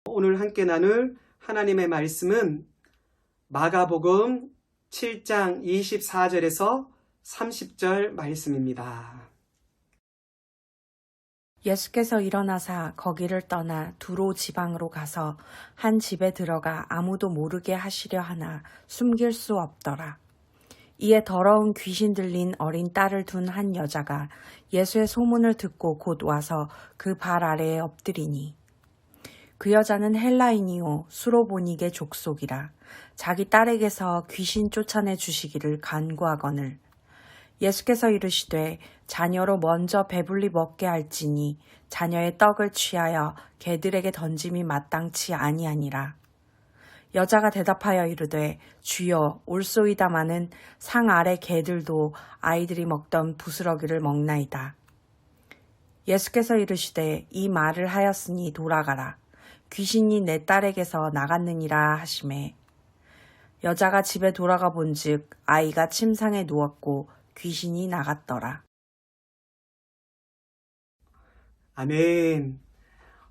오늘 함께 나눌 하나님의 말씀은 마가복음 7장 24절에서 30절 말씀입니다. 예수께서 일어나사 거기를 떠나 두로 지방으로 가서 한 집에 들어가 아무도 모르게 하시려 하나 숨길 수 없더라. 이에 더러운 귀신 들린 어린 딸을 둔 한 여자가 예수의 소문을 듣고 곧 와서 그 발 아래에 엎드리니 그 여자는 헬라인이요 수로보닉의 족속이라. 자기 딸에게서 귀신 쫓아내 주시기를 간구하거늘 예수께서 이르시되 자녀로 먼저 배불리 먹게 할지니 자녀의 떡을 취하여 개들에게 던짐이 마땅치 아니하니라. 여자가 대답하여 이르되 주여 올소이다마는 상 아래 개들도 아이들이 먹던 부스러기를 먹나이다. 예수께서 이르시되 이 말을 하였으니 돌아가라. 귀신이 내 딸에게서 나갔느니라 하시매 여자가 집에 돌아가 본즉 아이가 침상에 누웠고 귀신이 나갔더라. 아멘.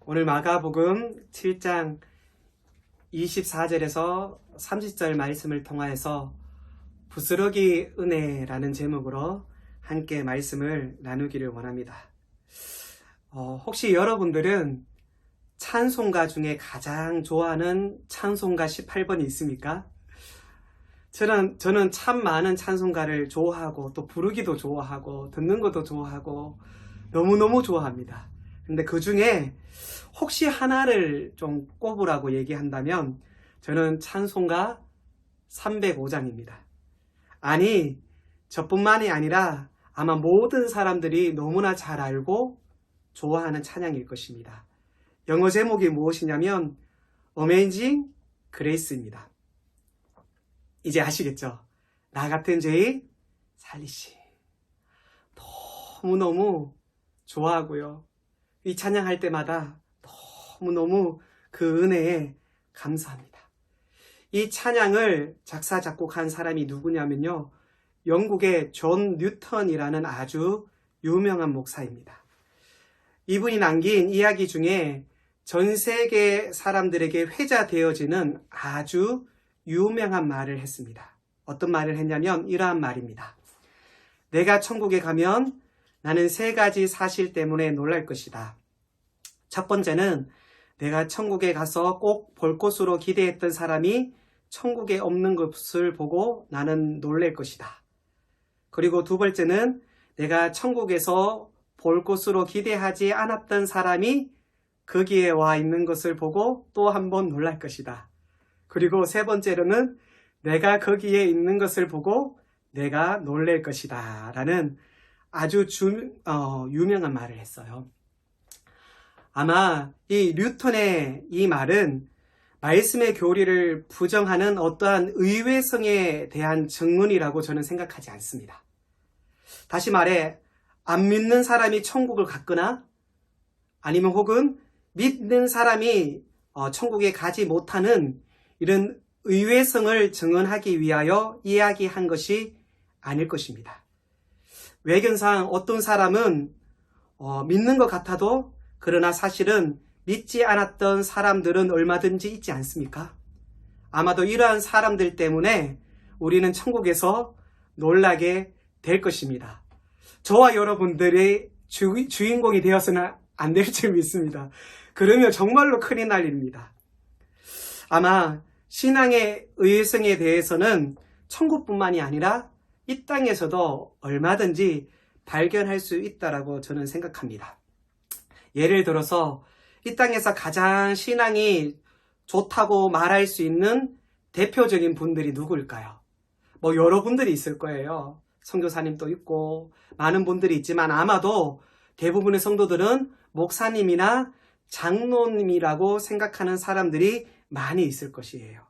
오늘 마가복음 7장 24절에서 30절 말씀을 통하여서 부스러기 은혜라는 제목으로 함께 말씀을 나누기를 원합니다. 혹시 여러분들은 찬송가 중에 가장 좋아하는 찬송가 18번이 있습니까? 저는 참 많은 찬송가를 좋아하고 또 부르기도 좋아하고 듣는 것도 좋아하고 너무너무 좋아합니다. 근데 그 중에 혹시 하나를 좀 꼽으라고 얘기한다면 저는 찬송가 305장입니다. 아니, 저뿐만이 아니라 아마 모든 사람들이 너무나 잘 알고 좋아하는 찬양일 것입니다. 영어 제목이 무엇이냐면 Amazing Grace입니다. 이제 아시겠죠? 나 같은 죄인 살리시. 너무너무 좋아하고요. 이 찬양할 때마다 너무너무 그 은혜에 감사합니다. 이 찬양을 작사 작곡한 사람이 누구냐면요. 영국의 존 뉴턴이라는 아주 유명한 목사입니다. 이분이 남긴 이야기 중에 전 세계 사람들에게 회자되어지는 아주 유명한 말을 했습니다. 어떤 말을 했냐면 이러한 말입니다. 내가 천국에 가면 나는 3가지 사실 때문에 놀랄 것이다. 첫 번째는 내가 천국에 가서 꼭 볼 것으로 기대했던 사람이 천국에 없는 것을 보고 나는 놀랄 것이다. 그리고 두 번째는 내가 천국에서 볼 것으로 기대하지 않았던 사람이 거기에 와 있는 것을 보고 또 한 번 놀랄 것이다. 그리고 세 번째로는 내가 거기에 있는 것을 보고 내가 놀랄 것이다 라는 아주 유명한 말을 했어요. 아마 이 뉴턴의 이 말은 말씀의 교리를 부정하는 어떠한 의외성에 대한 증언이라고 저는 생각하지 않습니다. 다시 말해 안 믿는 사람이 천국을 갔거나 아니면 혹은 믿는 사람이 천국에 가지 못하는 이런 의외성을 증언하기 위하여 이야기한 것이 아닐 것입니다. 외견상 어떤 사람은 믿는 것 같아도 그러나 사실은 믿지 않았던 사람들은 얼마든지 있지 않습니까? 아마도 이러한 사람들 때문에 우리는 천국에서 놀라게 될 것입니다. 저와 여러분들이 주인공이 되어서는 안 될 줄 믿습니다. 그러면 정말로 큰일 날 일입니다. 아마 신앙의 의외성에 대해서는 천국뿐만이 아니라 이 땅에서도 얼마든지 발견할 수 있다고 저는 생각합니다. 예를 들어서 이 땅에서 가장 신앙이 좋다고 말할 수 있는 대표적인 분들이 누구일까요? 여러분들이 있을 거예요. 선교사님도 있고 많은 분들이 있지만 아마도 대부분의 성도들은 목사님이나 장로님이라고 생각하는 사람들이 많이 있을 것이에요.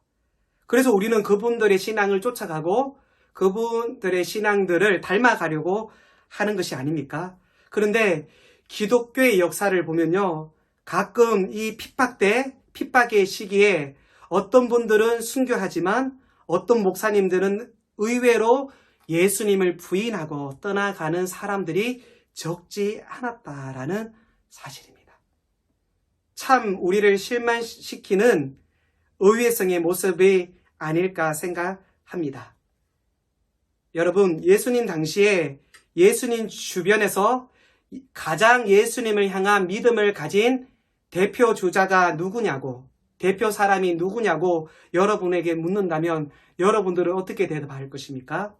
그래서 우리는 그분들의 신앙을 쫓아가고 그분들의 신앙들을 닮아가려고 하는 것이 아닙니까? 그런데 기독교의 역사를 보면요. 가끔 이 핍박의 시기에 어떤 분들은 순교하지만 어떤 목사님들은 의외로 예수님을 부인하고 떠나가는 사람들이 적지 않았다라는 사실입니다. 참 우리를 실망시키는 의외성의 모습이 아닐까 생각합니다. 여러분, 예수님 당시에 예수님 주변에서 가장 예수님을 향한 믿음을 가진 대표 주자가 누구냐고, 대표 사람이 누구냐고 여러분에게 묻는다면 여러분들은 어떻게 대답할 것입니까?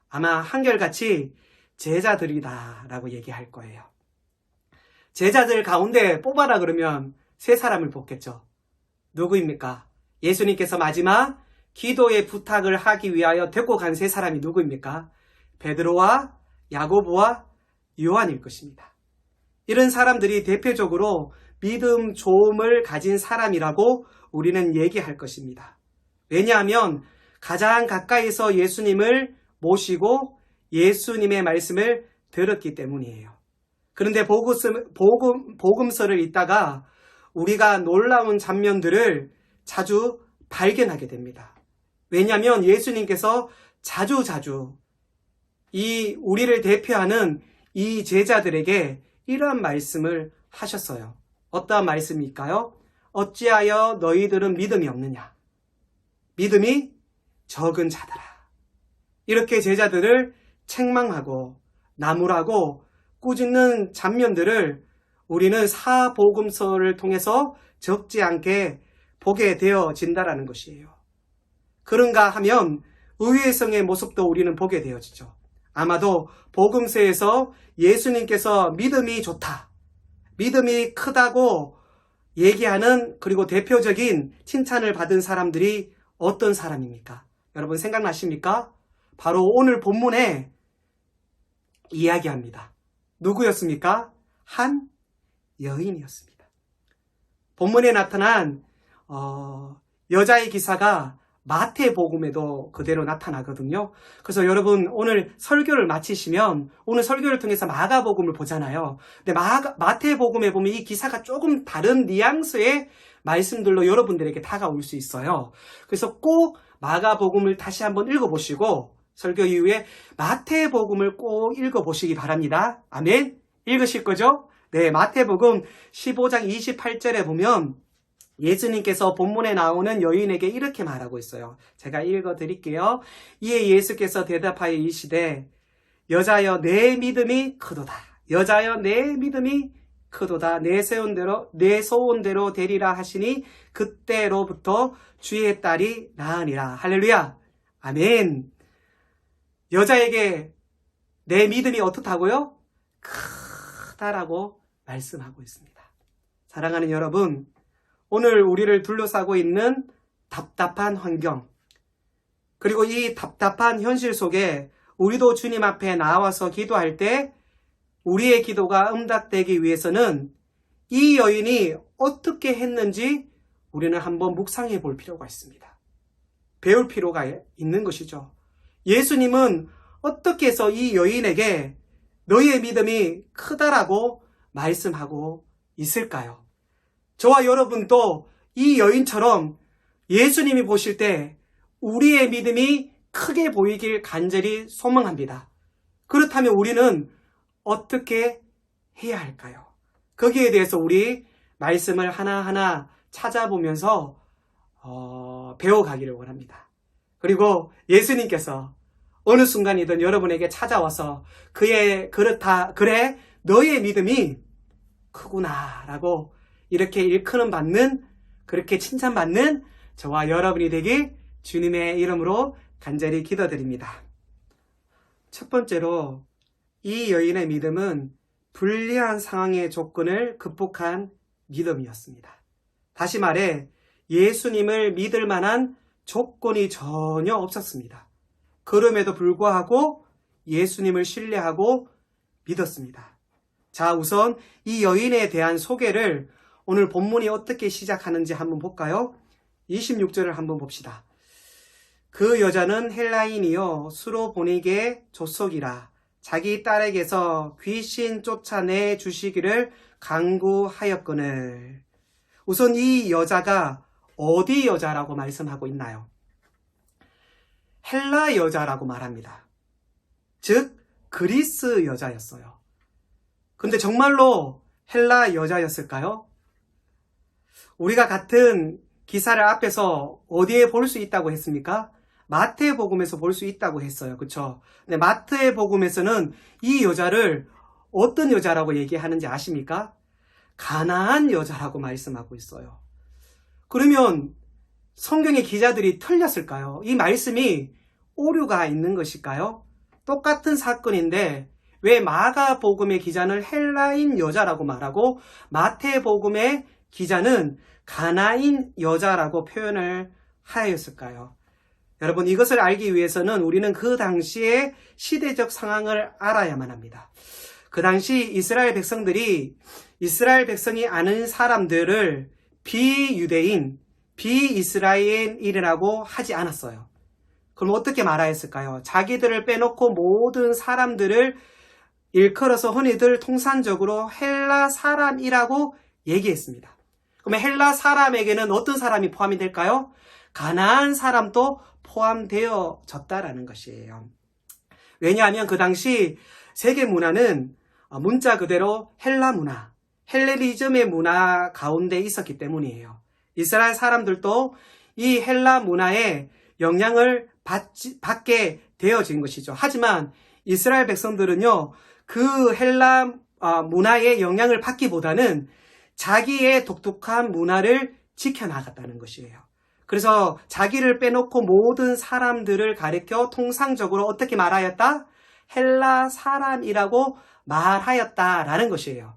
아마 한결같이 제자들이다 라고 얘기할 거예요. 제자들 가운데 뽑아라 그러면 세 사람을 뽑겠죠. 누구입니까? 예수님께서 마지막 기도의 부탁을 하기 위하여 데리고 간 세 사람이 누구입니까? 베드로와 야고보와 요한일 것입니다. 이런 사람들이 대표적으로 믿음 좋음을 가진 사람이라고 우리는 얘기할 것입니다. 왜냐하면 가장 가까이서 예수님을 모시고 예수님의 말씀을 들었기 때문이에요. 그런데 복음서를 읽다가 우리가 놀라운 장면들을 자주 발견하게 됩니다. 왜냐하면 예수님께서 자주자주 이 우리를 대표하는 이 제자들에게 이러한 말씀을 하셨어요. 어떠한 말씀일까요? 어찌하여 너희들은 믿음이 없느냐? 믿음이 적은 자들아. 이렇게 제자들을 책망하고 나무라고 꾸짖는 장면들을 우리는 사복음서를 통해서 적지 않게 보게 되어진다라는 것이에요. 그런가 하면 의외성의 모습도 우리는 보게 되어지죠. 아마도 복음서에서 예수님께서 믿음이 좋다, 믿음이 크다고 얘기하는 그리고 대표적인 칭찬을 받은 사람들이 어떤 사람입니까? 여러분 생각나십니까? 바로 오늘 본문에 이야기합니다. 누구였습니까? 한 여인이었습니다. 본문에 나타난 여자의 기사가 마태복음에도 그대로 나타나거든요. 그래서 여러분 오늘 설교를 마치시면 오늘 설교를 통해서 마가복음을 보잖아요. 근데 마태복음에 보면 이 기사가 조금 다른 뉘앙스의 말씀들로 여러분들에게 다가올 수 있어요. 그래서 꼭 마가복음을 다시 한번 읽어보시고 설교 이후에 마태복음을 꼭 읽어보시기 바랍니다. 아멘. 읽으실 거죠? 네, 마태복음 15장 28절에 보면 예수님께서 본문에 나오는 여인에게 이렇게 말하고 있어요. 제가 읽어드릴게요. 이에 예수께서 대답하여 이르시되 여자여 내 믿음이 크도다. 여자여 내 믿음이 크도다. 내 소원대로 되리라 하시니 그때로부터 주의 딸이 나으니라. 할렐루야. 아멘. 여자에게 내 믿음이 어떻다고요? 크다라고 말씀하고 있습니다. 사랑하는 여러분, 오늘 우리를 둘러싸고 있는 답답한 환경, 그리고 이 답답한 현실 속에 우리도 주님 앞에 나와서 기도할 때 우리의 기도가 응답되기 위해서는 이 여인이 어떻게 했는지 우리는 한번 묵상해 볼 필요가 있습니다. 배울 필요가 있는 것이죠. 예수님은 어떻게 해서 이 여인에게 너의 믿음이 크다라고 말씀하고 있을까요? 저와 여러분도 이 여인처럼 예수님이 보실 때 우리의 믿음이 크게 보이길 간절히 소망합니다. 그렇다면 우리는 어떻게 해야 할까요? 거기에 대해서 우리 말씀을 하나하나 찾아보면서 배워가기를 원합니다. 그리고 예수님께서 어느 순간이든 여러분에게 찾아와서 그래 너의 믿음이 크구나 라고 이렇게 일컬음 받는, 그렇게 칭찬받는 저와 여러분이 되길 주님의 이름으로 간절히 기도드립니다. 첫 번째로 이 여인의 믿음은 불리한 상황의 조건을 극복한 믿음이었습니다. 다시 말해 예수님을 믿을 만한 조건이 전혀 없었습니다. 그럼에도 불구하고 예수님을 신뢰하고 믿었습니다. 자, 우선 이 여인에 대한 소개를 오늘 본문이 어떻게 시작하는지 한번 볼까요? 26절을 한번 봅시다. 그 여자는 헬라인이요 수로보니게의 족속이라 자기 딸에게서 귀신 쫓아내 주시기를 간구하였거늘. 우선 이 여자가 어디 여자라고 말씀하고 있나요? 헬라 여자라고 말합니다. 즉 그리스 여자였어요. 근데 정말로 헬라 여자였을까요? 우리가 같은 기사를 앞에서 어디에 볼 수 있다고 했습니까? 마태복음에서 볼 수 있다고 했어요. 그쵸? 근데 마태복음에서는 이 여자를 어떤 여자라고 얘기하는지 아십니까? 가나안 여자라고 말씀하고 있어요. 그러면 성경의 기자들이 틀렸을까요? 이 말씀이 오류가 있는 것일까요? 똑같은 사건인데 왜 마가복음의 기자는 헬라인 여자라고 말하고 마태복음의 기자는 가나인 여자라고 표현을 하였을까요? 여러분, 이것을 알기 위해서는 우리는 그 당시의 시대적 상황을 알아야만 합니다. 그 당시 이스라엘 백성들이 이스라엘 백성이 아는 사람들을 비유대인, 비이스라엘인이라고 하지 않았어요. 그럼 어떻게 말하였을까요? 자기들을 빼놓고 모든 사람들을 일컬어서 흔히들 통상적으로 헬라 사람이라고 얘기했습니다. 그러면 헬라 사람에게는 어떤 사람이 포함이 될까요? 가나안 사람도 포함되어졌다라는 것이에요. 왜냐하면 그 당시 세계 문화는 문자 그대로 헬라 문화, 헬레니즘의 문화 가운데 있었기 때문이에요. 이스라엘 사람들도 이 헬라 문화에 영향을 받게 되어진 것이죠. 하지만 이스라엘 백성들은요, 그 헬라 문화의 영향을 받기보다는 자기의 독특한 문화를 지켜나갔다는 것이에요. 그래서 자기를 빼놓고 모든 사람들을 가리켜 통상적으로 어떻게 말하였다? 헬라 사람이라고 말하였다라는 것이에요.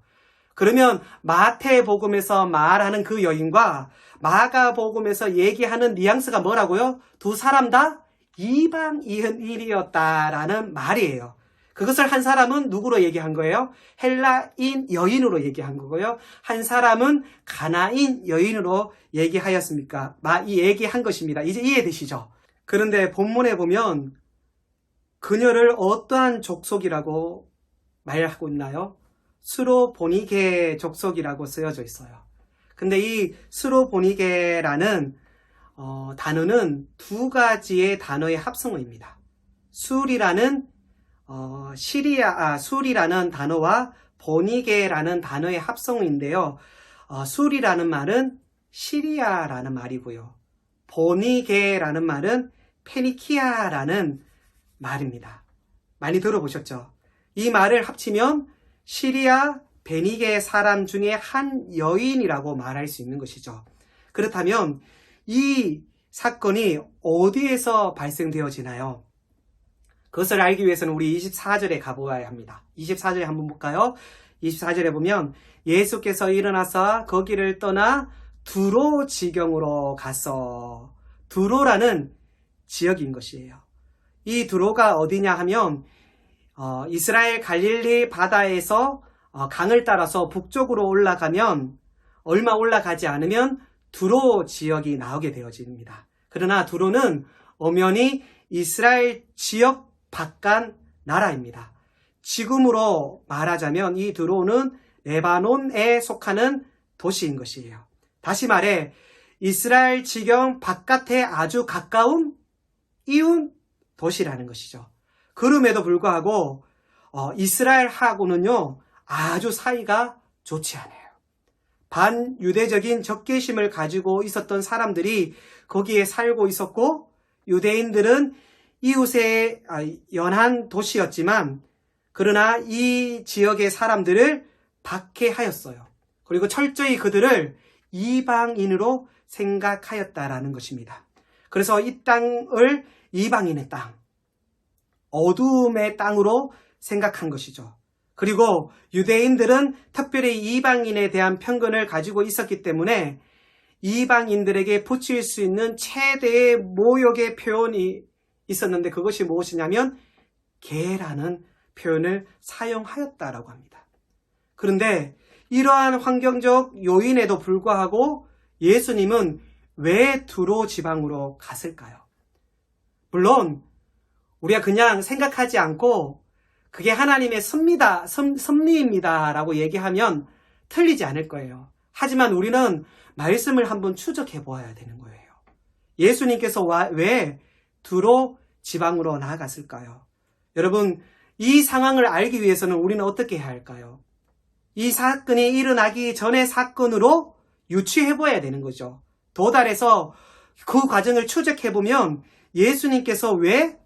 그러면 마태복음에서 말하는 그 여인과 마가복음에서 얘기하는 뉘앙스가 뭐라고요? 두 사람 다 이방인이었다라는 말이에요. 그것을 한 사람은 누구로 얘기한 거예요? 헬라인 여인으로 얘기한 거고요. 한 사람은 가나인 여인으로 얘기하였습니까? 얘기한 것입니다. 이제 이해되시죠? 그런데 본문에 보면 그녀를 어떠한 족속이라고 말하고 있나요? 스로보니게 족속이라고 쓰여져 있어요. 근데 이 스로보니게라는 단어는 두 가지의 단어의 합성어입니다. 술이라는 술이라는 단어와 보니게라는 단어의 합성어인데요. 술이라는 말은 시리아라는 말이고요. 보니게라는 말은 페니키아라는 말입니다. 많이 들어보셨죠? 이 말을 합치면 시리아 베니게 사람 중에 한 여인이라고 말할 수 있는 것이죠. 그렇다면 이 사건이 어디에서 발생되어지나요? 그것을 알기 위해서는 우리 24절에 가보아야 합니다. 24절에 한번 볼까요? 24절에 보면 예수께서 일어나서 거기를 떠나 두로 지경으로 가서, 두로라는 지역인 것이에요. 이 두로가 어디냐 하면 이스라엘 갈릴리 바다에서 강을 따라서 북쪽으로 올라가면 얼마 올라가지 않으면 두로 지역이 나오게 되어집니다. 그러나 두로는 엄연히 이스라엘 지역 바깥 나라입니다. 지금으로 말하자면 이 두로는 레바논에 속하는 도시인 것이에요. 다시 말해 이스라엘 지경 바깥에 아주 가까운 이웃 도시라는 것이죠. 그럼에도 불구하고 이스라엘하고는요 아주 사이가 좋지 않아요. 반유대적인 적개심을 가지고 있었던 사람들이 거기에 살고 있었고, 유대인들은 이웃의 연한 도시였지만 그러나 이 지역의 사람들을 박해하였어요. 그리고 철저히 그들을 이방인으로 생각하였다라는 것입니다. 그래서 이 땅을 이방인의 땅, 어둠의 땅으로 생각한 것이죠. 그리고 유대인들은 특별히 이방인에 대한 편견을 가지고 있었기 때문에 이방인들에게 붙일 수 있는 최대의 모욕의 표현이 있었는데 그것이 무엇이냐면 개라는 표현을 사용하였다라고 합니다. 그런데 이러한 환경적 요인에도 불구하고 예수님은 왜 두로 지방으로 갔을까요? 물론 우리가 그냥 생각하지 않고 그게 하나님의 섭리입니다 라고 얘기하면 틀리지 않을 거예요. 하지만 우리는 말씀을 한번 추적해 보아야 되는 거예요. 예수님께서 왜 두로 지방으로 나아갔을까요? 여러분, 이 상황을 알기 위해서는 우리는 어떻게 해야 할까요? 이 사건이 일어나기 전의 사건으로 유추해봐야 되는 거죠. 도달해서 그 과정을 추적해보면 예수님께서 왜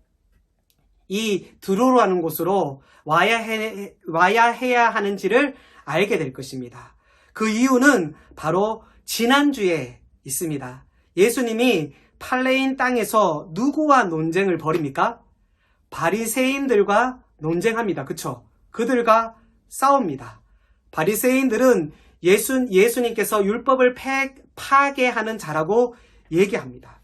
이 드로라는 곳으로 와야 해야 하는지를 알게 될 것입니다. 그 이유는 바로 지난주에 있습니다. 예수님이 팔레인 땅에서 누구와 논쟁을 벌입니까? 바리새인들과 논쟁합니다. 그쵸? 그들과 싸웁니다. 바리새인들은 예수님께서 율법을 파괴하는 자라고 얘기합니다.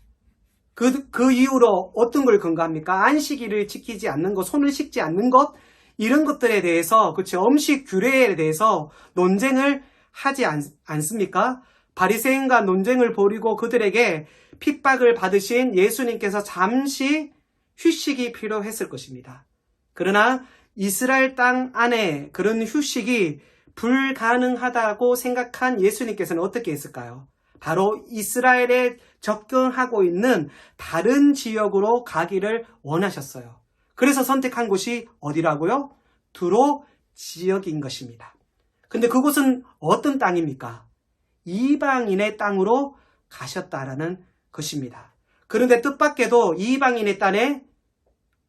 그 이후로 어떤 걸 근거합니까? 안식일을 지키지 않는 것, 손을 씻지 않는 것, 이런 것들에 대해서, 그쵸? 음식 규례에 대해서 논쟁을 하지 않습니까? 바리새인과 논쟁을 벌이고 그들에게 핍박을 받으신 예수님께서 잠시 휴식이 필요했을 것입니다. 그러나 이스라엘 땅 안에 그런 휴식이 불가능하다고 생각한 예수님께서는 어떻게 했을까요? 바로 이스라엘에 접근하고 있는 다른 지역으로 가기를 원하셨어요. 그래서 선택한 곳이 어디라고요? 두로 지역인 것입니다. 근데 그곳은 어떤 땅입니까? 이방인의 땅으로 가셨다라는 것입니다. 그런데 뜻밖에도 이방인의 땅에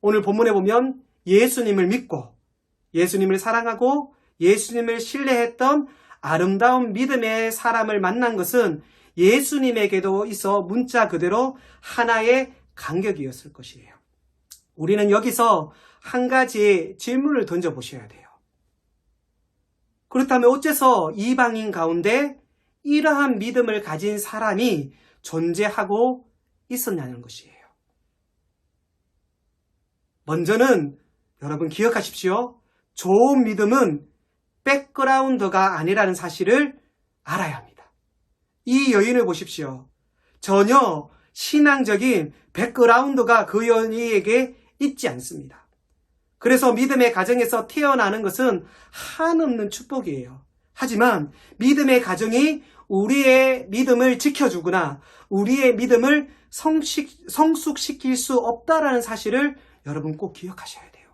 오늘 본문에 보면 예수님을 믿고 예수님을 사랑하고 예수님을 신뢰했던 아름다운 믿음의 사람을 만난 것은 예수님에게도 있어 문자 그대로 하나의 간격이었을 것이에요. 우리는 여기서 한 가지 질문을 던져보셔야 돼요. 그렇다면 어째서 이방인 가운데 이러한 믿음을 가진 사람이 존재하고 있었냐는 것이에요. 먼저는 여러분 기억하십시오. 좋은 믿음은 백그라운드가 아니라는 사실을 알아야 합니다. 이 여인을 보십시오. 전혀 신앙적인 백그라운드가 그 여인에게 있지 않습니다. 그래서 믿음의 가정에서 태어나는 것은 한없는 축복이에요. 하지만 믿음의 가정이 우리의 믿음을 지켜주거나 우리의 믿음을 성숙시킬 수 없다라는 사실을 여러분 꼭 기억하셔야 돼요.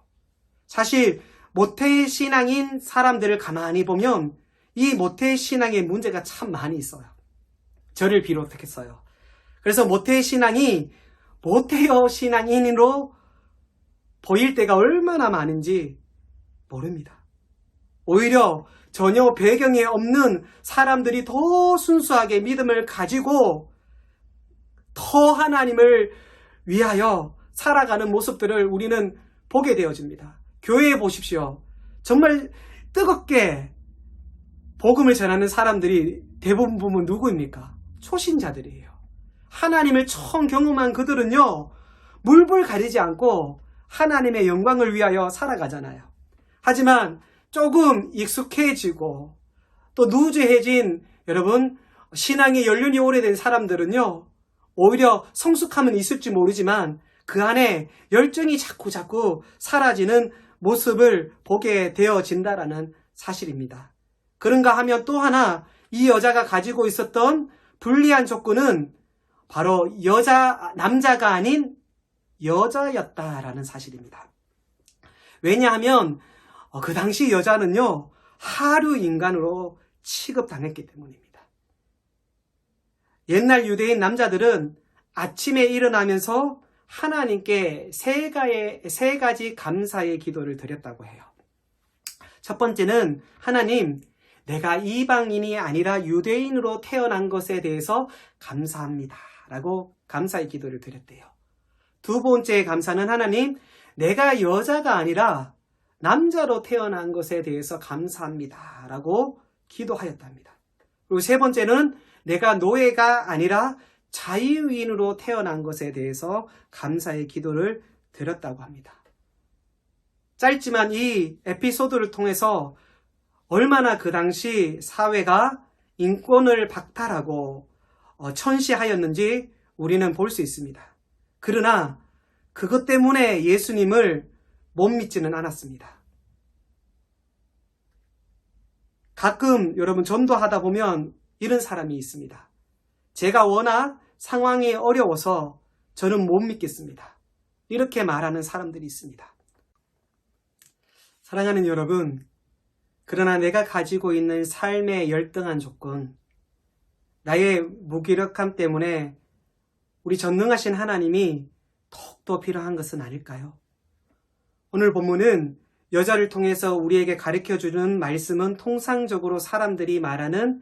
사실 모태신앙인 사람들을 가만히 보면 이 모태신앙의 문제가 참 많이 있어요. 저를 비롯했어요. 그래서 모태신앙이 모태여 신앙인으로 보일 때가 얼마나 많은지 모릅니다. 오히려 전혀 배경에 없는 사람들이 더 순수하게 믿음을 가지고 더 하나님을 위하여 살아가는 모습들을 우리는 보게 되어집니다. 교회에 보십시오. 정말 뜨겁게 복음을 전하는 사람들이 대부분 보면 누구입니까? 초신자들이에요. 하나님을 처음 경험한 그들은요, 물불 가리지 않고 하나님의 영광을 위하여 살아가잖아요. 하지만 조금 익숙해지고 또 누주해진 여러분 신앙의 연륜이 오래된 사람들은요, 오히려 성숙함은 있을지 모르지만 그 안에 열정이 자꾸 사라지는 모습을 보게 되어진다라는 사실입니다. 그런가 하면 또 하나 이 여자가 가지고 있었던 불리한 조건은 바로 남자가 아닌 여자였다라는 사실입니다. 왜냐하면 그 당시 여자는요, 하류 인간으로 취급당했기 때문입니다. 옛날 유대인 남자들은 아침에 일어나면서 하나님께 세 가지 감사의 기도를 드렸다고 해요. 첫 번째는 하나님, 내가 이방인이 아니라 유대인으로 태어난 것에 대해서 감사합니다 라고 감사의 기도를 드렸대요. 두 번째 감사는 하나님, 내가 여자가 아니라 남자로 태어난 것에 대해서 감사합니다 라고 기도하였답니다. 그리고 세 번째는 내가 노예가 아니라 자유인으로 태어난 것에 대해서 감사의 기도를 드렸다고 합니다. 짧지만 이 에피소드를 통해서 얼마나 그 당시 사회가 인권을 박탈하고 천시하였는지 우리는 볼 수 있습니다. 그러나 그것 때문에 예수님을 못 믿지는 않았습니다. 가끔 여러분 전도하다 보면 이런 사람이 있습니다. 제가 워낙 상황이 어려워서 저는 못 믿겠습니다. 이렇게 말하는 사람들이 있습니다. 사랑하는 여러분, 그러나 내가 가지고 있는 삶의 열등한 조건, 나의 무기력함 때문에 우리 전능하신 하나님이 더욱더 필요한 것은 아닐까요? 오늘 본문은 여자를 통해서 우리에게 가르쳐주는 말씀은 통상적으로 사람들이 말하는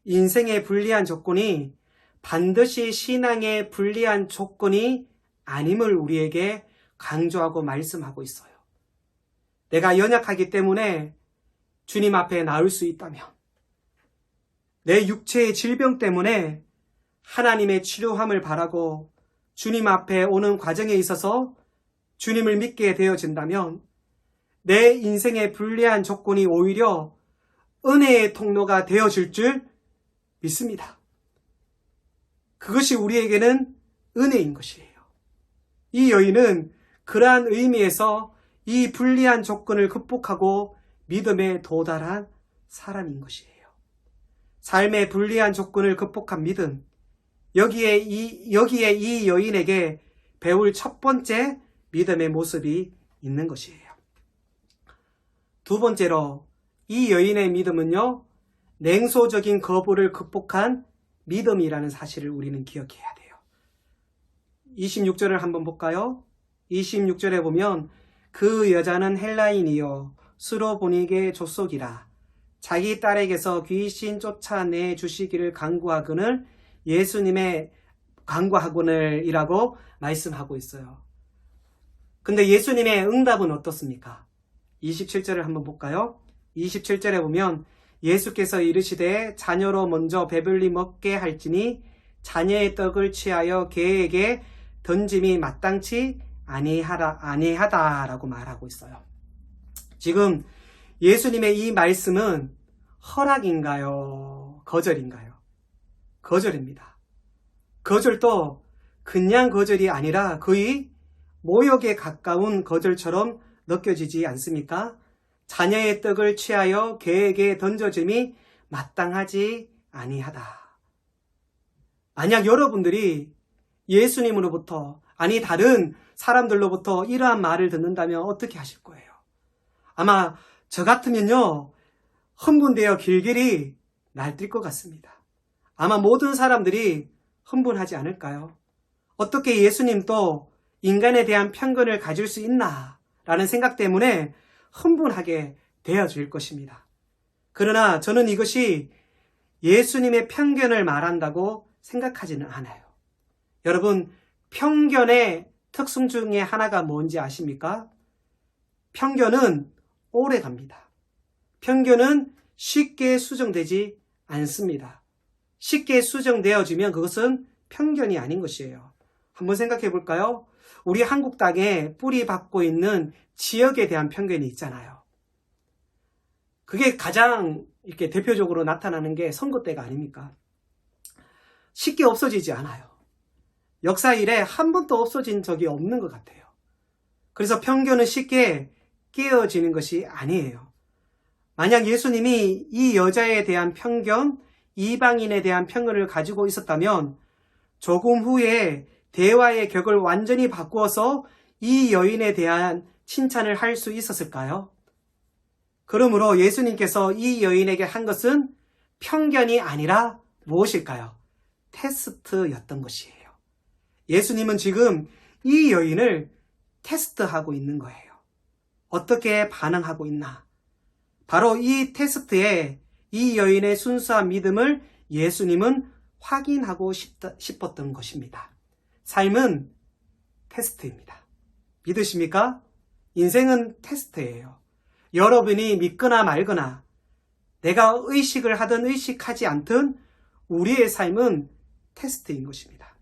인생의 불리한 조건이 반드시 신앙의 불리한 조건이 아님을 우리에게 강조하고 말씀하고 있어요. 내가 연약하기 때문에 주님 앞에 나올 수 있다면, 내 육체의 질병 때문에 하나님의 치료함을 바라고 주님 앞에 오는 과정에 있어서 주님을 믿게 되어진다면 내 인생의 불리한 조건이 오히려 은혜의 통로가 되어질 줄 믿습니다. 그것이 우리에게는 은혜인 것이에요. 이 여인은 그러한 의미에서 이 불리한 조건을 극복하고 믿음에 도달한 사람인 것이에요. 삶의 불리한 조건을 극복한 믿음, 여기에 이 여인에게 배울 첫 번째 믿음의 모습이 있는 것이에요. 두 번째로 이 여인의 믿음은요, 냉소적인 거부를 극복한 믿음이라는 사실을 우리는 기억해야 돼요. 26절을 한번 볼까요? 26절에 보면 그 여자는 헬라인이요 수로보니게 족속이라 자기 딸에게서 귀신 쫓아내 주시기를 간구하거늘 예수님의 간구하거늘이라고 말씀하고 있어요. 근데 예수님의 응답은 어떻습니까? 27절을 한번 볼까요? 27절에 보면 예수께서 이르시되 자녀로 먼저 배불리 먹게 할지니 자녀의 떡을 취하여 개에게 던짐이 마땅치 아니하다라고 말하고 있어요. 지금 예수님의 이 말씀은 허락인가요? 거절인가요? 거절입니다. 거절도 그냥 거절이 아니라 거의 모욕에 가까운 거절처럼 느껴지지 않습니까? 자녀의 떡을 취하여 개에게 던져짐이 마땅하지 아니하다. 만약 여러분들이 예수님으로부터, 아니 다른 사람들로부터 이러한 말을 듣는다면 어떻게 하실 거예요? 아마 저 같으면요, 흥분되어 길길이 날뛸 것 같습니다. 아마 모든 사람들이 흥분하지 않을까요? 어떻게 예수님도 인간에 대한 편견을 가질 수 있나? 라는 생각 때문에 흥분하게 되어질 것입니다. 그러나 저는 이것이 예수님의 편견을 말한다고 생각하지는 않아요. 여러분, 편견의 특성 중에 하나가 뭔지 아십니까? 편견은 오래 갑니다. 편견은 쉽게 수정되지 않습니다. 쉽게 수정되어지면 그것은 편견이 아닌 것이에요. 한번 생각해 볼까요? 우리 한국 땅에 뿌리 박고 있는 지역에 대한 편견이 있잖아요. 그게 가장 이렇게 대표적으로 나타나는 게 선거 때가 아닙니까? 쉽게 없어지지 않아요. 역사 이래 한 번도 없어진 적이 없는 것 같아요. 그래서 편견은 쉽게 깨어지는 것이 아니에요. 만약 예수님이 이 여자에 대한 편견, 이방인에 대한 편견을 가지고 있었다면 조금 후에 대화의 격을 완전히 바꾸어서 이 여인에 대한 칭찬을 할 수 있었을까요? 그러므로 예수님께서 이 여인에게 한 것은 편견이 아니라 무엇일까요? 테스트였던 것이에요. 예수님은 지금 이 여인을 테스트하고 있는 거예요. 어떻게 반응하고 있나? 바로 이 테스트에 이 여인의 순수한 믿음을 예수님은 확인하고 싶었던 것입니다. 삶은 테스트입니다. 믿으십니까? 인생은 테스트예요. 여러분이 믿거나 말거나 내가 의식을 하든 의식하지 않든 우리의 삶은 테스트인 것입니다.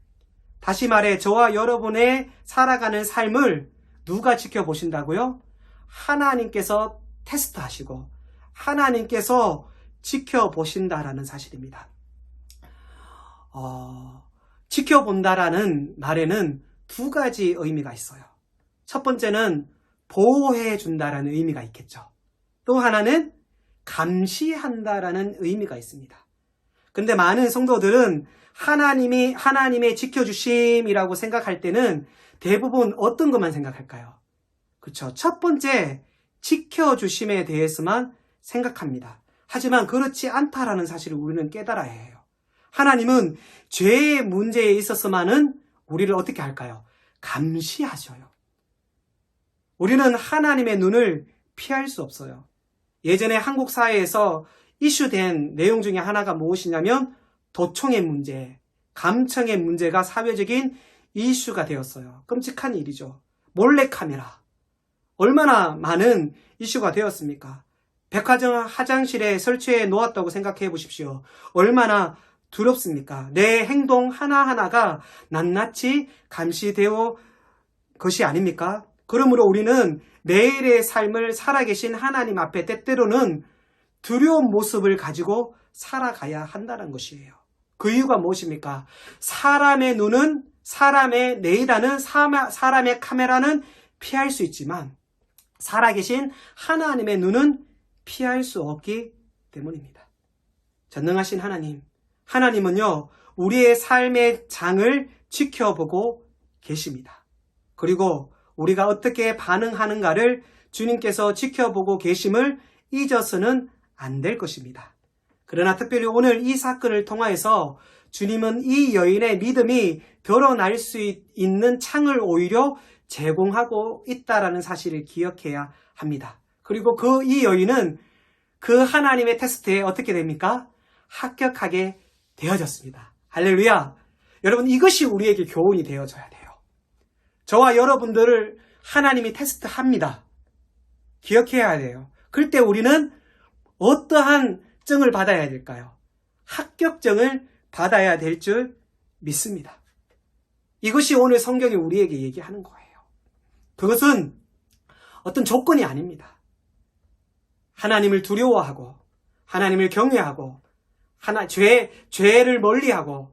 다시 말해 저와 여러분의 살아가는 삶을 누가 지켜보신다고요? 하나님께서 테스트하시고 하나님께서 지켜보신다라는 사실입니다. 지켜본다라는 말에는 두 가지 의미가 있어요. 첫 번째는 보호해준다라는 의미가 있겠죠. 또 하나는 감시한다라는 의미가 있습니다. 근데 많은 성도들은 하나님의 지켜주심이라고 생각할 때는 대부분 어떤 것만 생각할까요? 그렇죠. 첫 번째, 지켜주심에 대해서만 생각합니다. 하지만 그렇지 않다라는 사실을 우리는 깨달아야 해요. 하나님은 죄의 문제에 있어서만은 우리를 어떻게 할까요? 감시하셔요. 우리는 하나님의 눈을 피할 수 없어요. 예전에 한국 사회에서 이슈된 내용 중에 하나가 무엇이냐면 도청의 문제, 감청의 문제가 사회적인 이슈가 되었어요. 끔찍한 일이죠. 몰래카메라. 얼마나 많은 이슈가 되었습니까? 백화점 화장실에 설치해 놓았다고 생각해 보십시오. 얼마나 두렵습니까? 내 행동 하나하나가 낱낱이 감시되어 것이 아닙니까? 그러므로 우리는 매일의 삶을 살아계신 하나님 앞에 때때로는 두려운 모습을 가지고 살아가야 한다는 것이에요. 그 이유가 무엇입니까? 사람의 눈은, 사람의 내일하는 사람의 카메라는 피할 수 있지만 살아계신 하나님의 눈은 피할 수 없기 때문입니다. 전능하신 하나님, 하나님은요, 우리의 삶의 장을 지켜보고 계십니다. 그리고 우리가 어떻게 반응하는가를 주님께서 지켜보고 계심을 잊어서는 안 될 것입니다. 그러나 특별히 오늘 이 사건을 통하여서 주님은 이 여인의 믿음이 드러날 수 있는 창을 오히려 제공하고 있다라는 사실을 기억해야 합니다. 그리고 이 여인은 그 하나님의 테스트에 어떻게 됩니까? 합격하게 되어졌습니다. 할렐루야! 여러분, 이것이 우리에게 교훈이 되어져야 돼요. 저와 여러분들을 하나님이 테스트합니다. 기억해야 돼요. 그럴 때 우리는 어떠한 증을 받아야 될까요? 합격증을 받아야 될 줄 믿습니다. 이것이 오늘 성경이 우리에게 얘기하는 거예요. 그것은 어떤 조건이 아닙니다. 하나님을 두려워하고 하나님을 경외하고 죄를 멀리하고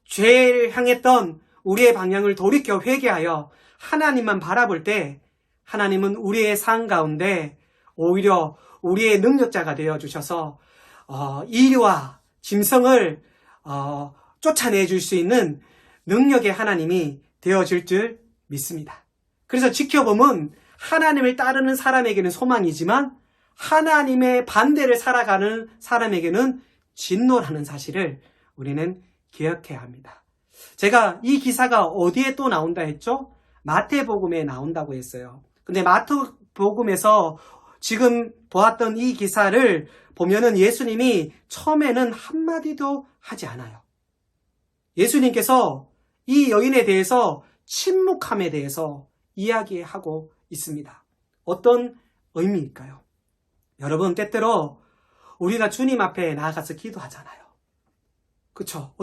죄를 향했던 우리의 방향을 돌이켜 회개하여 하나님만 바라볼 때 하나님은 우리의 삶 가운데 오히려 우리의 능력자가 되어주셔서 이와 짐승을 쫓아내줄 수 있는 능력의 하나님이 되어질 줄 믿습니다. 그래서 지켜보면 하나님을 따르는 사람에게는 소망이지만 하나님의 반대를 살아가는 사람에게는 진노라는 사실을 우리는 기억해야 합니다. 제가 이 기사가 어디에 또 나온다 했죠? 마태복음에 나온다고 했어요. 근데 마태복음에서 지금 보았던 이 기사를 보면은 예수님이 처음에는 한마디도 하지 않아요. 예수님께서 이 여인에 대해서 침묵함에 대해서 이야기하고 있습니다. 어떤 의미일까요? 여러분, 때때로 우리가 주님 앞에 나아가서 기도하잖아요. 그쵸?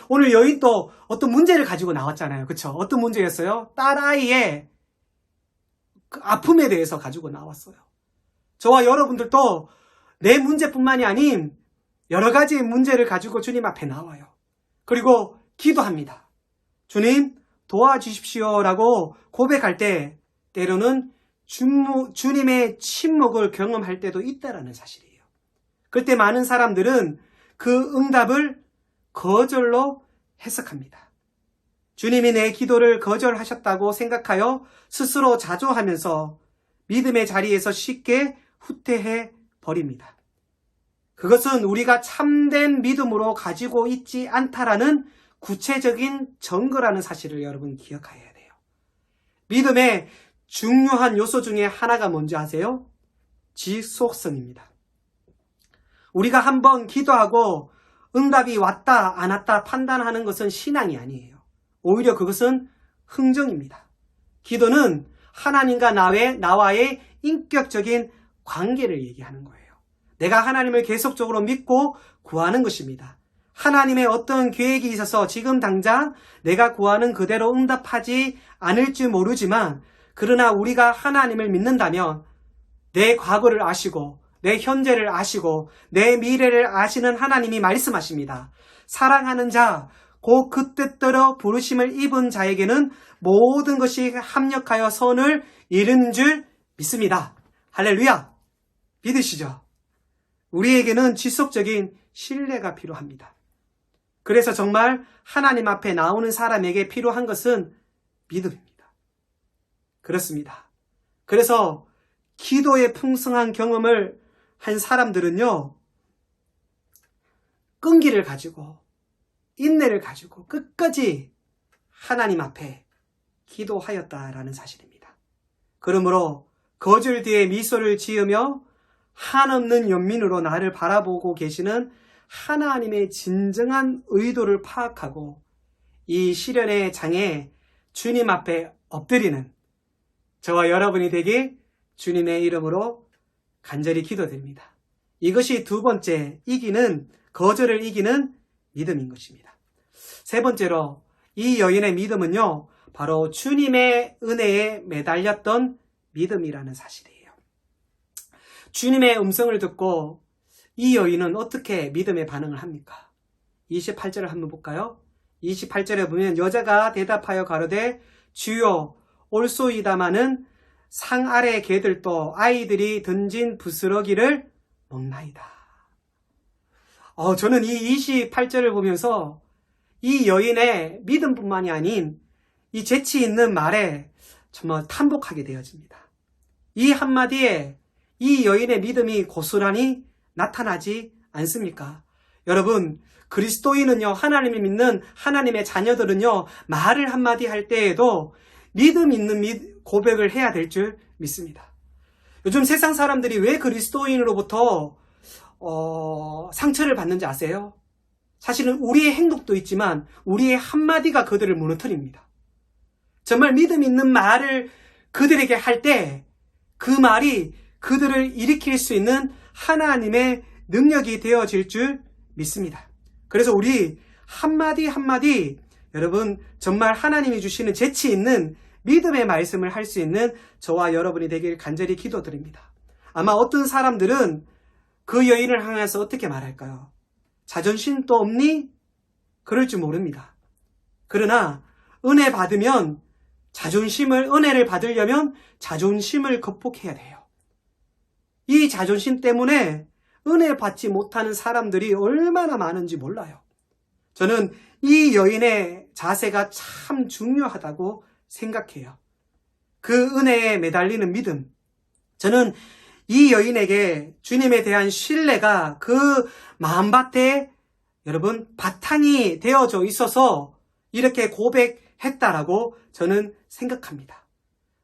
오늘 여인도 어떤 문제를 가지고 나왔잖아요. 그쵸? 어떤 문제였어요? 딸아이의 그 아픔에 대해서 가지고 나왔어요. 저와 여러분들도 내 문제뿐만이 아닌 여러 가지 문제를 가지고 주님 앞에 나와요. 그리고 기도합니다. 주님, 도와주십시오라고 고백할 때 때로는 주님의 침묵을 경험할 때도 있다라는 사실이에요. 그때 많은 사람들은 그 응답을 거절로 해석합니다. 주님이 내 기도를 거절하셨다고 생각하여 스스로 자조하면서 믿음의 자리에서 쉽게 후퇴해 버립니다. 그것은 우리가 참된 믿음으로 가지고 있지 않다라는 구체적인 증거라는 사실을 여러분 기억해야 돼요. 믿음의 중요한 요소 중에 하나가 뭔지 아세요? 지속성입니다. 우리가 한번 기도하고 응답이 왔다 안 왔다 판단하는 것은 신앙이 아니에요. 오히려 그것은 흥정입니다. 기도는 하나님과 나와의 인격적인 관계를 얘기하는 거예요. 내가 하나님을 계속적으로 믿고 구하는 것입니다. 하나님의 어떤 계획이 있어서 지금 당장 내가 구하는 그대로 응답하지 않을지 모르지만 그러나 우리가 하나님을 믿는다면 내 과거를 아시고 내 현재를 아시고 내 미래를 아시는 하나님이 말씀하십니다. 사랑하는 자, 곧 그 뜻대로 부르심을 입은 자에게는 모든 것이 합력하여 선을 이루는 줄 믿습니다. 할렐루야! 믿으시죠? 우리에게는 지속적인 신뢰가 필요합니다. 그래서 정말 하나님 앞에 나오는 사람에게 필요한 것은 믿음입니다. 그렇습니다. 그래서 기도의 풍성한 경험을 한 사람들은요, 끈기를 가지고 인내를 가지고 끝까지 하나님 앞에 기도하였다라는 사실입니다. 그러므로 거절 뒤에 미소를 지으며 한없는 연민으로 나를 바라보고 계시는 하나님의 진정한 의도를 파악하고 이 시련의 장에 주님 앞에 엎드리는 저와 여러분이 되길 주님의 이름으로 간절히 기도드립니다. 이것이 두 번째 거절을 이기는 믿음인 것입니다. 세 번째로 이 여인의 믿음은요, 바로 주님의 은혜에 매달렸던 믿음이라는 사실이에요. 주님의 음성을 듣고 이 여인은 어떻게 믿음에 반응을 합니까? 28절을 한번 볼까요? 28절에 보면 여자가 대답하여 가로되 주여 올소이다마는 상 아래 개들도 아이들이 던진 부스러기를 먹나이다. 저는 이 28절을 보면서 이 여인의 믿음뿐만이 아닌 이 재치 있는 말에 정말 탐복하게 되어집니다. 이 한마디에 이 여인의 믿음이 고스란히 나타나지 않습니까? 여러분, 그리스도인은요, 하나님을 믿는 하나님의 자녀들은요, 말을 한마디 할 때에도 믿음 있는 고백을 해야 될 줄 믿습니다. 요즘 세상 사람들이 왜 그리스도인으로부터 상처를 받는지 아세요? 사실은 우리의 행동도 있지만 우리의 한마디가 그들을 무너뜨립니다. 정말 믿음 있는 말을 그들에게 할 때 그 말이 그들을 일으킬 수 있는 하나님의 능력이 되어질 줄 믿습니다. 그래서 우리 한마디 한마디 여러분 정말 하나님이 주시는 재치 있는 믿음의 말씀을 할 수 있는 저와 여러분이 되길 간절히 기도드립니다. 아마 어떤 사람들은 그 여인을 향해서 어떻게 말할까요? 자존심도 없니? 그럴 줄 모릅니다. 그러나 은혜 받으면 은혜를 받으려면 자존심을 극복해야 돼요. 이 자존심 때문에 은혜 받지 못하는 사람들이 얼마나 많은지 몰라요. 저는 이 여인의 자세가 참 중요하다고 생각해요. 그 은혜에 매달리는 믿음. 저는 이 여인에게 주님에 대한 신뢰가 그 마음밭에 여러분 바탕이 되어져 있어서 이렇게 고백했다라고 저는 생각합니다.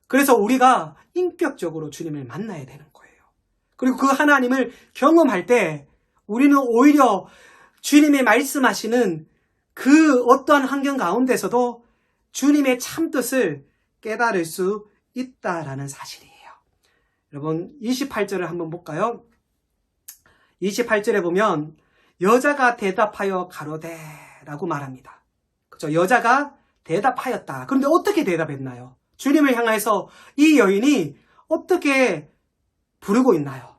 그래서 우리가 인격적으로 주님을 만나야 되는 거예요. 그리고 그 하나님을 경험할 때 우리는 오히려 주님이 말씀하시는 그 어떠한 환경 가운데서도 주님의 참뜻을 깨달을 수 있다라는 사실이에요. 여러분 28절을 한번 볼까요? 28절에 보면 여자가 대답하여 가로되 라고 말합니다. 그렇죠? 여자가 대답하였다. 그런데 어떻게 대답했나요? 주님을 향해서 이 여인이 어떻게 부르고 있나요?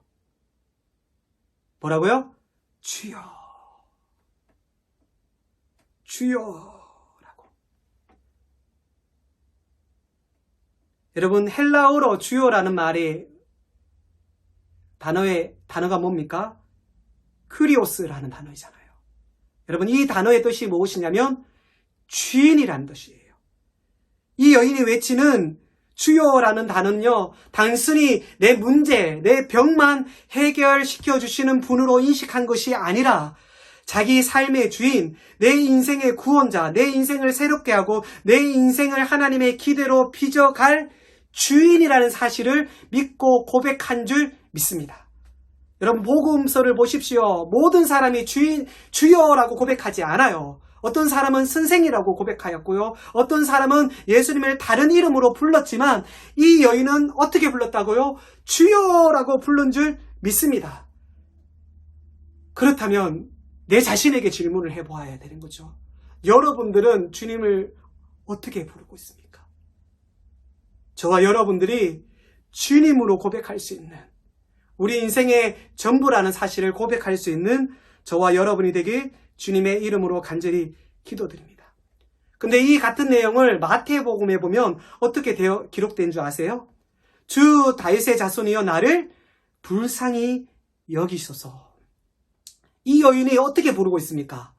뭐라고요? 주여, 주여라고. 여러분 헬라어로 주여라는 말이 단어가 뭡니까? 큐리오스라는 단어이잖아요. 여러분 이 단어의 뜻이 무엇이냐면 주인이라는 뜻이에요. 이 여인이 외치는 주여라는 단어는요, 단순히 내 문제, 내 병만 해결시켜 주시는 분으로 인식한 것이 아니라 자기 삶의 주인, 내 인생의 구원자, 내 인생을 새롭게 하고 내 인생을 하나님의 기대로 빚어갈 주인이라는 사실을 믿고 고백한 줄 믿습니다. 여러분 복음서를 보십시오. 모든 사람이 주여라고 고백하지 않아요. 어떤 사람은 선생이라고 고백하였고요. 어떤 사람은 예수님을 다른 이름으로 불렀지만 이 여인은 어떻게 불렀다고요? 주여라고 부른 줄 믿습니다. 그렇다면 내 자신에게 질문을 해보아야 되는 거죠. 여러분들은 주님을 어떻게 부르고 있습니까? 저와 여러분들이 주님으로 고백할 수 있는 우리 인생의 전부라는 사실을 고백할 수 있는 저와 여러분이 되길 주님의 이름으로 간절히 기도드립니다. 근데 이 같은 내용을 마태복음에 보면 어떻게 기록된 줄 아세요? 주 다윗의 자손이여 나를 불쌍히 여기소서. 이 여인이 어떻게 부르고 있습니까?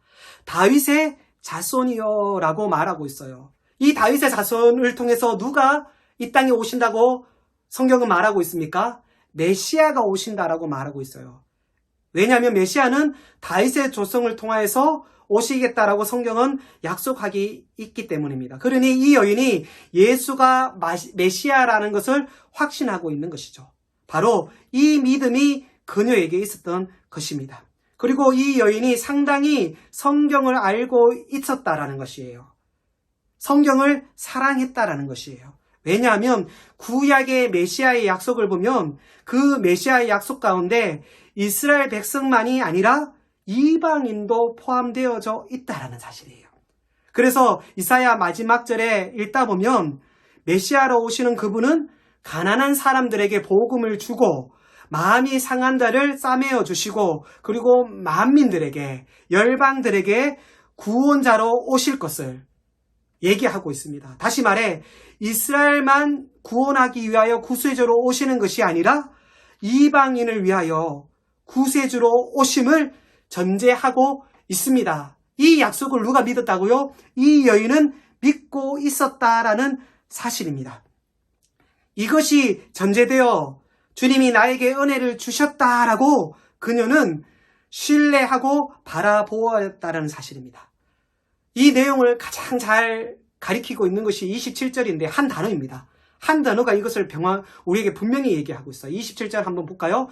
다윗의 자손이여 라고 말하고 있어요. 이 다윗의 자손을 통해서 누가 이 땅에 오신다고 성경은 말하고 있습니까? 메시아가 오신다라고 말하고 있어요. 왜냐하면 메시아는 다윗의 조성을 통하여서 오시겠다라고 성경은 약속하기 있기 때문입니다. 그러니 이 여인이 예수가 메시아라는 것을 확신하고 있는 것이죠. 바로 이 믿음이 그녀에게 있었던 것입니다. 그리고 이 여인이 상당히 성경을 알고 있었다라는 것이에요. 성경을 사랑했다라는 것이에요. 왜냐하면 구약의 메시아의 약속을 보면 그 메시아의 약속 가운데 이스라엘 백성만이 아니라 이방인도 포함되어져 있다라는 사실이에요. 그래서 이사야 마지막 절에 읽다 보면 메시아로 오시는 그분은 가난한 사람들에게 복음을 주고 마음이 상한 자를 싸매어 주시고 그리고 만민들에게 열방들에게 구원자로 오실 것을 얘기하고 있습니다. 다시 말해 이스라엘만 구원하기 위하여 구세주로 오시는 것이 아니라 이방인을 위하여 구세주로 오심을 전제하고 있습니다. 이 약속을 누가 믿었다고요? 이 여인은 믿고 있었다라는 사실입니다. 이것이 전제되어 주님이 나에게 은혜를 주셨다라고 그녀는 신뢰하고 바라보았다는 사실입니다. 이 내용을 가장 잘 가리키고 있는 것이 27절인데 한 단어입니다. 한 단어가 이것을 우리에게 분명히 얘기하고 있어요. 27절 한번 볼까요?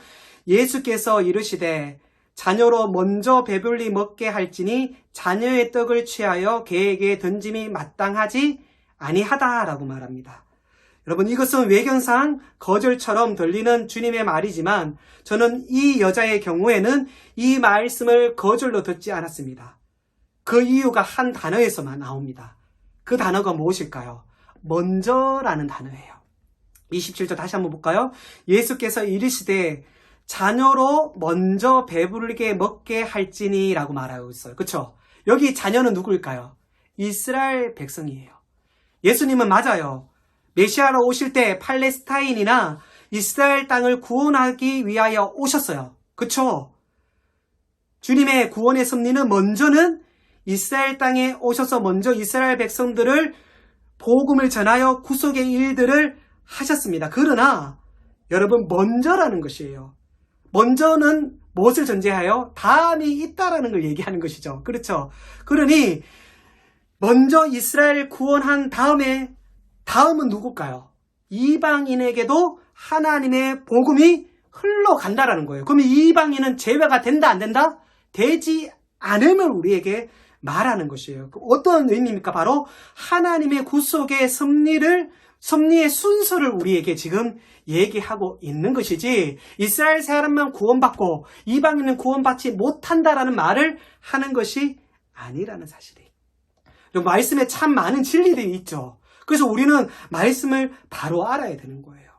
예수께서 이르시되 자녀로 먼저 배불리 먹게 할지니 자녀의 떡을 취하여 개에게 던짐이 마땅하지 아니하다라고 말합니다. 여러분 이것은 외견상 거절처럼 들리는 주님의 말이지만 저는 이 여자의 경우에는 이 말씀을 거절로 듣지 않았습니다. 그 이유가 한 단어에서만 나옵니다. 그 단어가 무엇일까요? 먼저라는 단어예요. 27절 다시 한번 볼까요? 예수께서 이르시되 자녀로 먼저 배부르게 먹게 할지니 라고 말하고 있어요. 그렇죠? 여기 자녀는 누구일까요? 이스라엘 백성이에요. 예수님은 맞아요. 메시아로 오실 때 팔레스타인이나 이스라엘 땅을 구원하기 위하여 오셨어요. 그렇죠? 주님의 구원의 섭리는 먼저는 이스라엘 땅에 오셔서 먼저 이스라엘 백성들을 복음을 전하여 구속의 일들을 하셨습니다. 그러나 여러분 먼저라는 것이에요. 먼저는 무엇을 전제하여? 다음이 있다라는 걸 얘기하는 것이죠. 그렇죠? 그러니 먼저 이스라엘 구원한 다음은 누굴까요? 이방인에게도 하나님의 복음이 흘러간다라는 거예요. 그러면 이방인은 제외가 된다 안 된다? 되지 않음을 우리에게 말하는 것이에요. 어떤 의미입니까? 바로 하나님의 구속의 섭리의 순서를 우리에게 지금 얘기하고 있는 것이지 이스라엘 사람만 구원받고 이방인은 구원받지 못한다라는 말을 하는 것이 아니라는 사실이에요. 말씀에 참 많은 진리들이 있죠. 그래서 우리는 말씀을 바로 알아야 되는 거예요.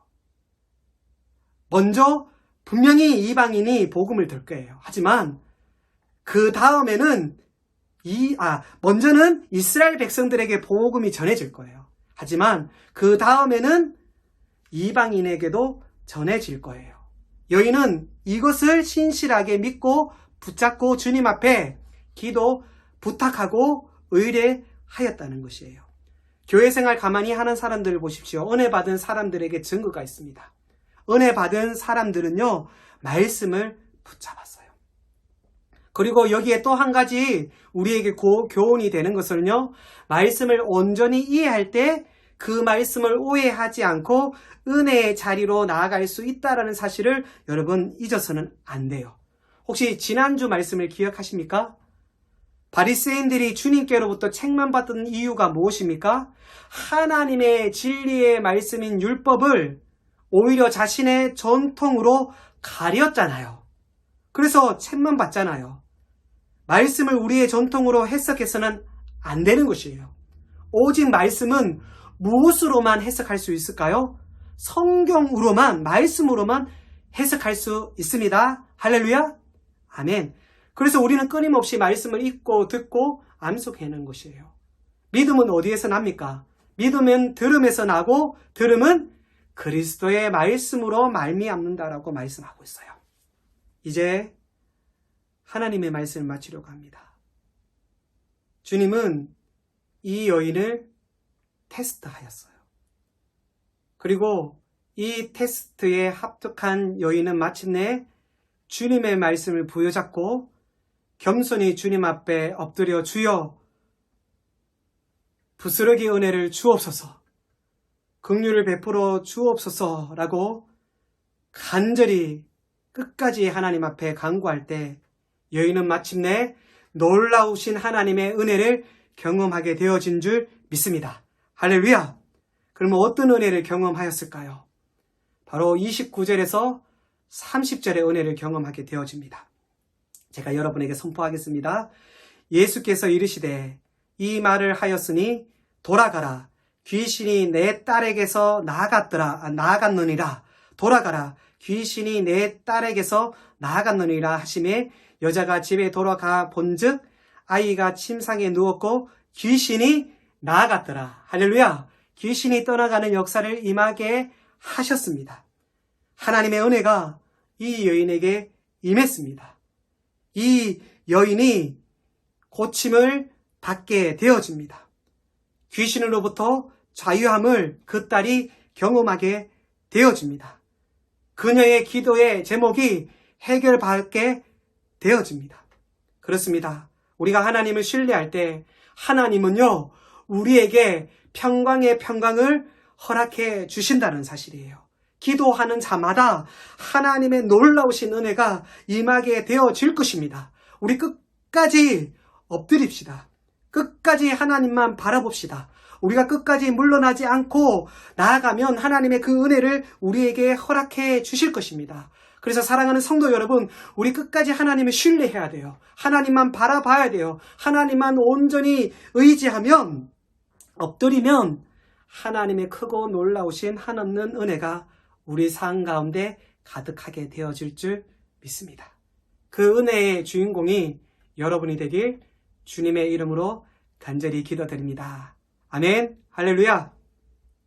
먼저 분명히 이방인이 복음을 들 거예요. 하지만 그 다음에는 먼저는 이스라엘 백성들에게 복음이 전해질 거예요. 하지만 그 다음에는 이방인에게도 전해질 거예요. 여인은 이것을 신실하게 믿고 붙잡고 주님 앞에 기도 부탁하고 의뢰하였다는 것이에요. 교회 생활 가만히 하는 사람들을 보십시오. 은혜 받은 사람들에게 증거가 있습니다. 은혜 받은 사람들은요, 말씀을 붙잡았어요. 그리고 여기에 또 한 가지 우리에게 교훈이 되는 것은요, 말씀을 온전히 이해할 때 그 말씀을 오해하지 않고 은혜의 자리로 나아갈 수 있다는 사실을 여러분 잊어서는 안 돼요. 혹시 지난주 말씀을 기억하십니까? 바리새인들이 주님께로부터 책만 받던 이유가 무엇입니까? 하나님의 진리의 말씀인 율법을 오히려 자신의 전통으로 가렸잖아요. 그래서 책만 받잖아요. 말씀을 우리의 전통으로 해석해서는 안 되는 것이에요. 오직 말씀은 무엇으로만 해석할 수 있을까요? 성경으로만, 말씀으로만 해석할 수 있습니다. 할렐루야? 아멘. 그래서 우리는 끊임없이 말씀을 읽고 듣고 암송하는 것이에요. 믿음은 어디에서 납니까? 믿음은 들음에서 나고 들음은 그리스도의 말씀으로 말미암는다라고 말씀하고 있어요. 이제 하나님의 말씀을 마치려고 합니다. 주님은 이 여인을 테스트하였어요. 그리고 이 테스트에 합격한 여인은 마침내 주님의 말씀을 부여잡고 겸손히 주님 앞에 엎드려 주여 부스러기 은혜를 주옵소서, 긍휼을 베풀어 주옵소서라고 간절히 끝까지 하나님 앞에 간구할 때 여인은 마침내 놀라우신 하나님의 은혜를 경험하게 되어진 줄 믿습니다. 할렐루야! 그러면 어떤 은혜를 경험하였을까요? 바로 29절에서 30절의 은혜를 경험하게 되어집니다. 제가 여러분에게 선포하겠습니다. 예수께서 이르시되 이 말을 하였으니 돌아가라, 귀신이 내 딸에게서 나아갔느니라. 돌아가라, 귀신이 내 딸에게서 나아갔느니라 하시매 여자가 집에 돌아가 본즉 아이가 침상에 누웠고 귀신이 나아갔더라. 할렐루야! 귀신이 떠나가는 역사를 임하게 하셨습니다. 하나님의 은혜가 이 여인에게 임했습니다. 이 여인이 고침을 받게 되어집니다. 귀신으로부터 자유함을 그 딸이 경험하게 되어집니다. 그녀의 기도의 제목이 해결받게 되어집니다. 그렇습니다. 우리가 하나님을 신뢰할 때 하나님은요, 우리에게 평강의 평강을 허락해 주신다는 사실이에요. 기도하는 자마다 하나님의 놀라우신 은혜가 임하게 되어질 것입니다. 우리 끝까지 엎드립시다. 끝까지 하나님만 바라봅시다. 우리가 끝까지 물러나지 않고 나아가면 하나님의 그 은혜를 우리에게 허락해 주실 것입니다. 그래서 사랑하는 성도 여러분, 우리 끝까지 하나님을 신뢰해야 돼요. 하나님만 바라봐야 돼요. 하나님만 온전히 의지하면, 엎드리면 하나님의 크고 놀라우신 한없는 은혜가 우리 삶 가운데 가득하게 되어질 줄 믿습니다. 그 은혜의 주인공이 여러분이 되길 주님의 이름으로 간절히 기도드립니다. 아멘. 할렐루야.